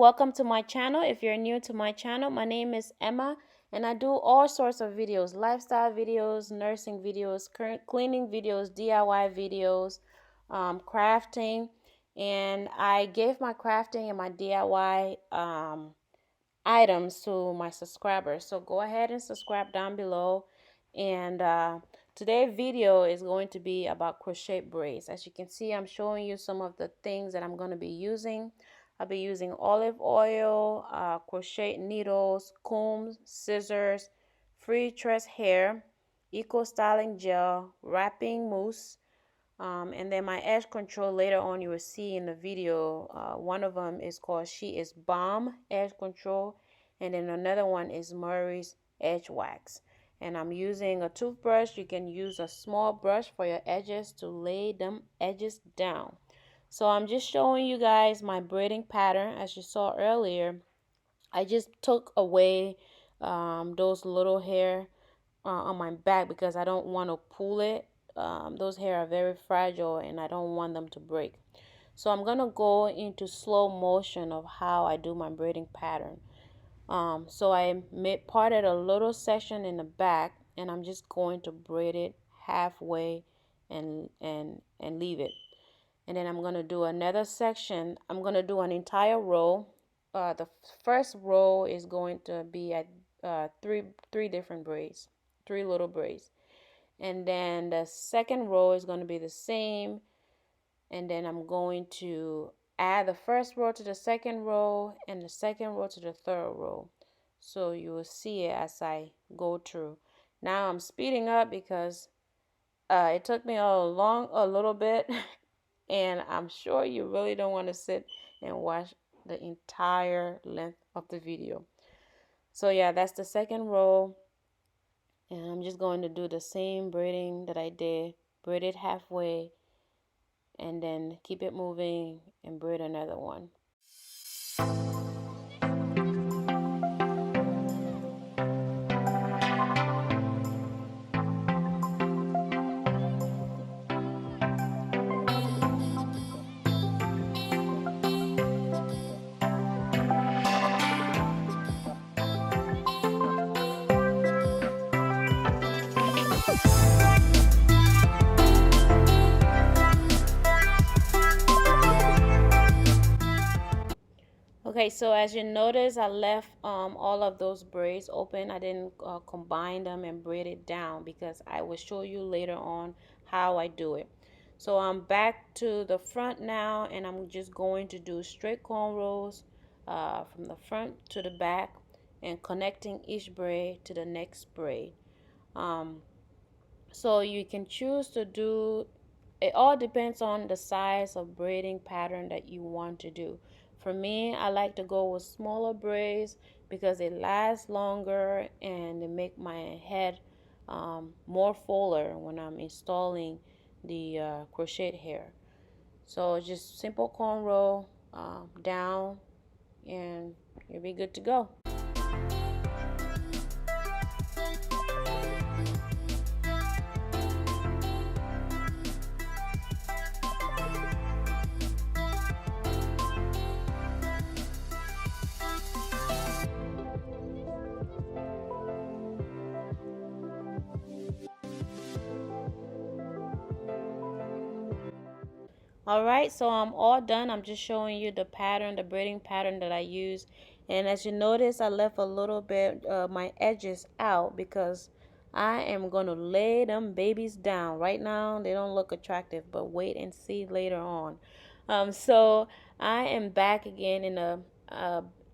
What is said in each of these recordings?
welcome to my channel. If you're new to my channel, my name is Emma and I do all sorts of videos, lifestyle videos, nursing videos, cleaning videos, DIY videos, crafting, and I gave my crafting and my DIY items to my subscribers. So go ahead and subscribe down below. And today's video is going to be about crochet braids. As you can see, I'm showing you some of the things that I'm going to be using. I'll be using olive oil, crochet needles, combs, scissors, free tress hair, eco styling gel, wrapping mousse, and then my edge control later on you will see in the video. One of them is called She Is Bomb Edge Control, and then another one is Murray's Edge Wax. And I'm using a toothbrush. You can use a small brush for your edges to lay them edges down. So I'm just showing you guys my braiding pattern. As you saw earlier, I just took away those little hair on my back because I don't want to pull it. Those hair are very fragile and I don't want them to break. So I'm gonna go into slow motion of how I do my braiding pattern. So I parted a little section in the back and I'm just going to braid it halfway and leave it. And then I'm gonna do another section. I'm gonna do an entire row. The first row is going to be at three different braids, three little braids. And then the second row is going to be the same, and then I'm going to add the first row to the second row and the second row to the third row, so you will see it as I go through. Now I'm speeding up because it took me a little bit and I'm sure you really don't want to sit and watch the entire length of the video. So yeah, that's the second row. And I'm just going to do the same braiding that I did, braid it halfway, and then keep it moving and braid another one. Okay, so as you notice, I left all of those braids open. I didn't combine them and braid it down because I will show you later on how I do it. So I'm back to the front now, and I'm just going to do straight cornrows from the front to the back and connecting each braid to the next braid. So you can choose to do, it all depends on the size of braiding pattern that you want to do. For me, I like to go with smaller braids because they last longer and they make my head more fuller when I'm installing the crocheted hair. So just simple cornrow down and you'll be good to go. Alright, so I'm all done. I'm just showing you the pattern, the braiding pattern that I use. And as you notice, I left a little bit my edges out because I am going to lay them babies down. Right now, they don't look attractive, but wait and see later on. So I am back again in the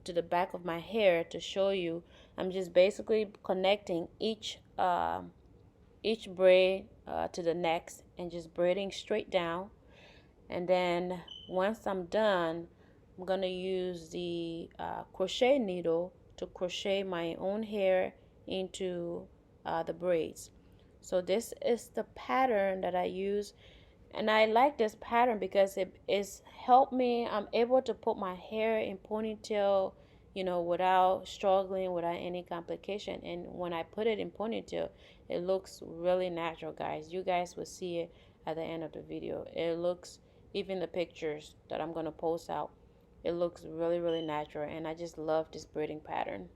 to the back of my hair to show you. I'm just basically connecting each braid to the next and just braiding straight down. And then once I'm done, I'm going to use the crochet needle to crochet my own hair into the braids. So this is the pattern that I use, and I like this pattern because it is helped me. I'm able to put my hair in ponytail, you know, without struggling, without any complication. And when I put it in ponytail, it looks really natural, guys. You guys will see it at the end of the video. It looks, even the pictures that I'm going to post out, It looks really, really natural, and I just love this braiding pattern.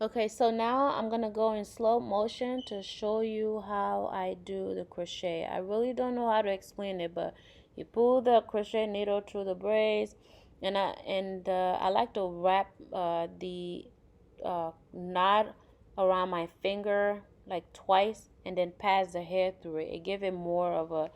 Okay, so now I'm gonna go in slow motion to show you how I do the crochet. I really don't know how to explain it, but you pull the crochet needle through the braids, and I like to wrap the knot around my finger like twice, and then pass the hair through it. It gives it more of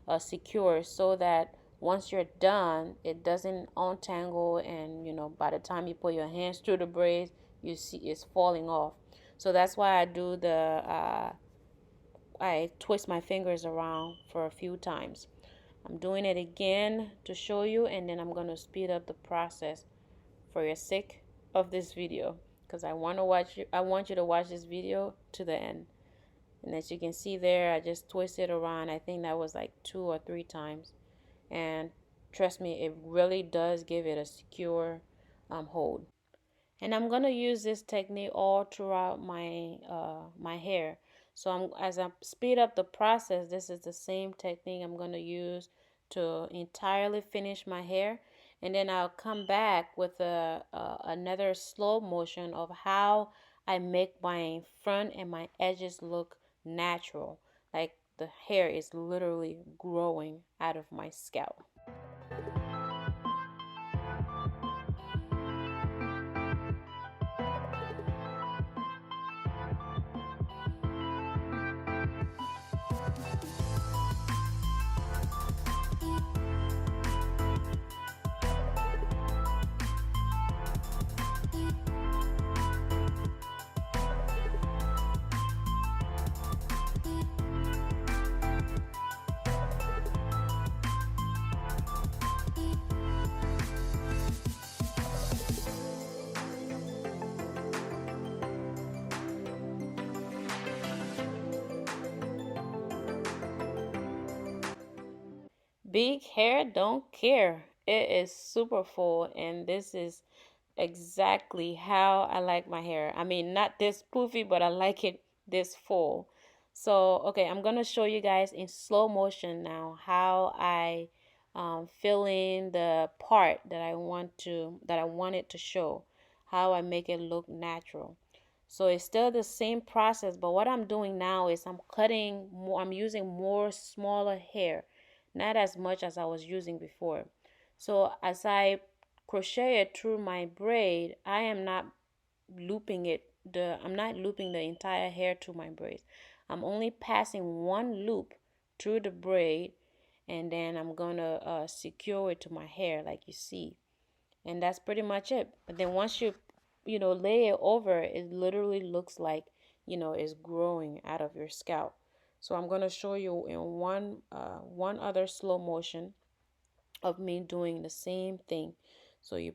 a secure, so that once you're done, it doesn't untangle, and by the time you put your hands through the braids, you see it's falling off. So that's why I do I twist my fingers around for a few times. I'm doing it again to show you, and then I'm going to speed up the process for your sake of this video, because I want you to watch this video to the end. And as you can see there, I just twisted around. I think that was like 2 or 3 times, and trust me, it really does give it a secure hold. And I'm gonna use this technique all throughout my hair. So as I speed up the process, this is the same technique I'm gonna use to entirely finish my hair, and then I'll come back with another slow motion of how I make my front and my edges look natural, like the hair is literally growing out of my scalp. Big hair don't care. It is super full, and this is exactly how I like my hair. I mean, not this poofy, but I like it this full. So, okay, I'm gonna show you guys in slow motion now how I fill in the part that I wanted to show, how I make it look natural. So it's still the same process, but what I'm doing now is I'm cutting more, I'm using more smaller hair, not as much as I was using before. So as I crochet it through my braid, I'm not looping the entire hair through my braids. I'm only passing one loop through the braid, and then I'm gonna secure it to my hair like you see, and that's pretty much it. But then once you lay it over, it literally looks like it's growing out of your scalp. So I'm gonna show you in one other slow motion of me doing the same thing. So you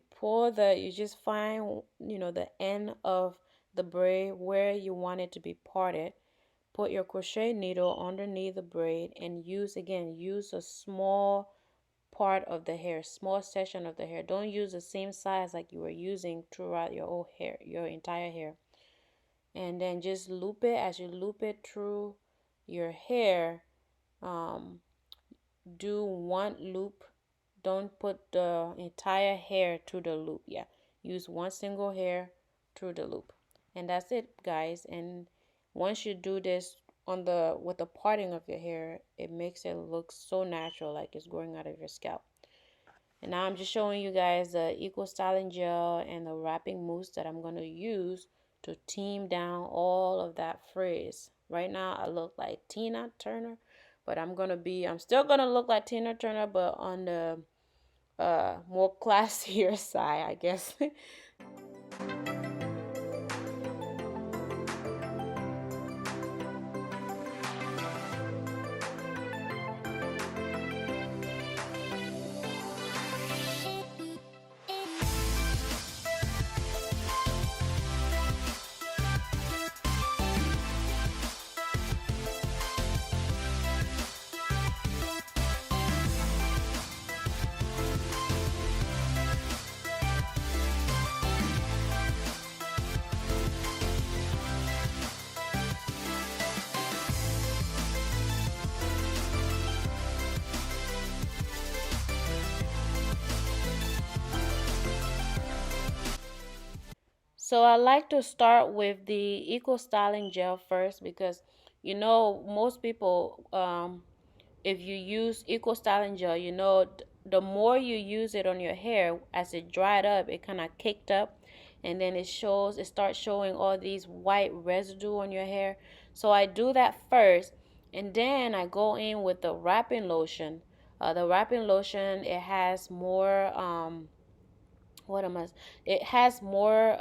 just find the end of the braid where you want it to be parted. Put your crochet needle underneath the braid, and use a small part of the hair, small section of the hair. Don't use the same size like you were using throughout your whole hair, your entire hair. And then just loop it. As you loop it through your hair, um, do one loop. Don't put the entire hair through the loop. Yeah, use one single hair through the loop, and that's it, guys. And once you do this with the parting of your hair, it makes it look so natural, like it's growing out of your scalp. And now I'm just showing you guys the Eco Styling Gel and the wrapping mousse that I'm going to use to team down all of that frizz. Right now I look like Tina Turner, but I'm still going to look like Tina Turner, but on more classier side, I guess. So I like to start with the Eco Styling Gel first because most people, if you use Eco Styling Gel, the more you use it on your hair, as it dried up, it kind of caked up, and then it starts showing all these white residue on your hair. So I do that first, and then I go in with the wrapping lotion. The wrapping lotion, it has more what am I? It has more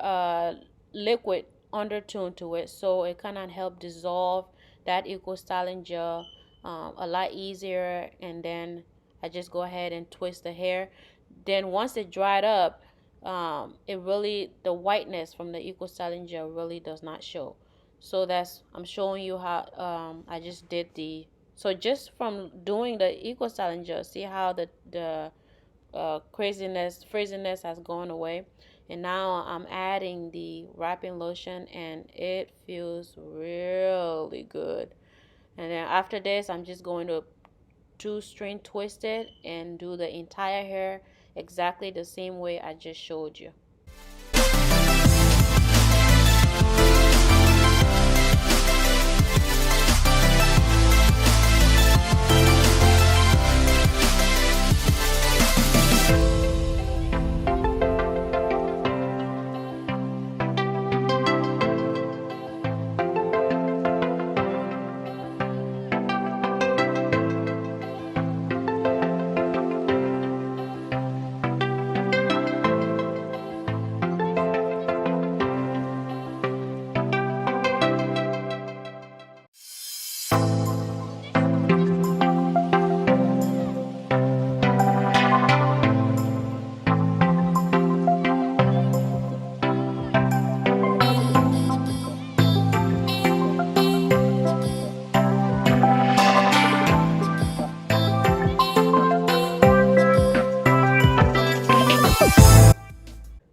liquid undertone to it, so it kind of help dissolve that Eco Styling Gel a lot easier. And then I just go ahead and twist the hair. Then once it dried up, it really the whiteness from the Eco Styling Gel really does not show. So that's I'm showing you how I just did the so just from doing the Eco Styling Gel, see how the frizziness has gone away. And now I'm adding the wrapping lotion, and it feels really good. And then after this, I'm just going to two string twist it and do the entire hair exactly the same way I just showed you.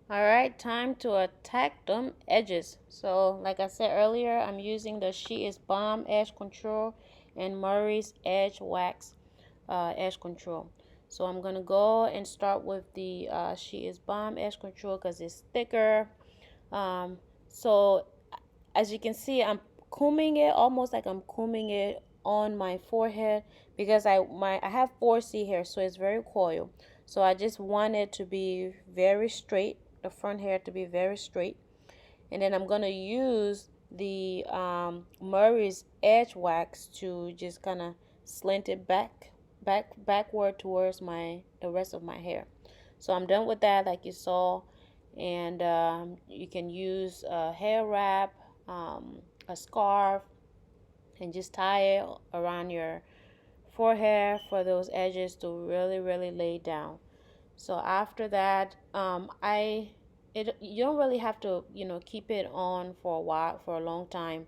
Alright, time to attack them edges. So like I said earlier, I'm using the She Is Bomb Edge Control and Murray's Edge Wax Edge Control. So I'm going to go and start with the She Is Bomb Edge Control because it's thicker. So as you can see, I'm combing it almost like I'm combing it on my forehead because I have 4C hair, so it's very coiled. So I just want it to be very straight, the front hair to be very straight. And then I'm gonna use the Murray's Edge Wax to just kind of slant it backward towards the rest of my hair. So I'm done with that, like you saw. And you can use a hair wrap, a scarf, and just tie it around your forehead for those edges to really lay down. So after that, you don't really have to keep it on for a while, for a long time.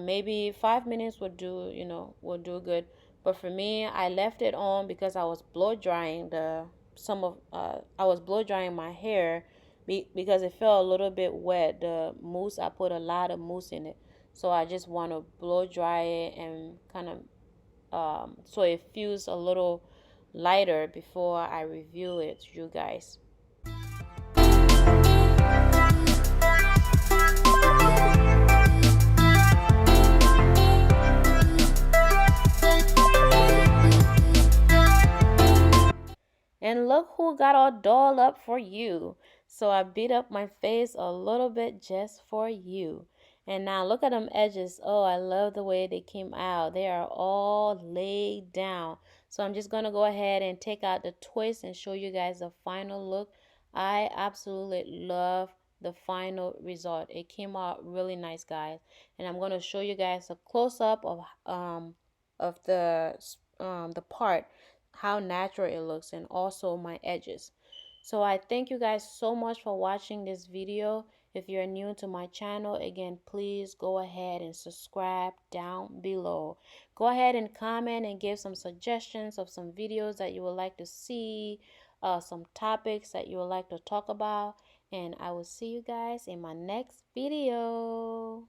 Maybe 5 minutes would do, would do good. But for me, I left it on because I was blow drying I was blow drying my hair because it felt a little bit wet. The mousse, I put a lot of mousse in it, so I just want to blow dry it and kind of so it feels a little lighter before I review it to you guys. And look who got all dolled up for you. So I beat up my face a little bit just for you. And now look at them edges. Oh, I love the way they came out. They are all laid down. So I'm just gonna go ahead and take out the twist and show you guys the final look. I absolutely love the final result. It came out really nice, guys, and I'm gonna show you guys a close-up of the part, how natural it looks, and also my edges. So I thank you guys so much for watching this video. If you're new to my channel, again, please go ahead and subscribe down below. Go ahead and comment and give some suggestions of some videos that you would like to see, some topics that you would like to talk about, and I will see you guys in my next video.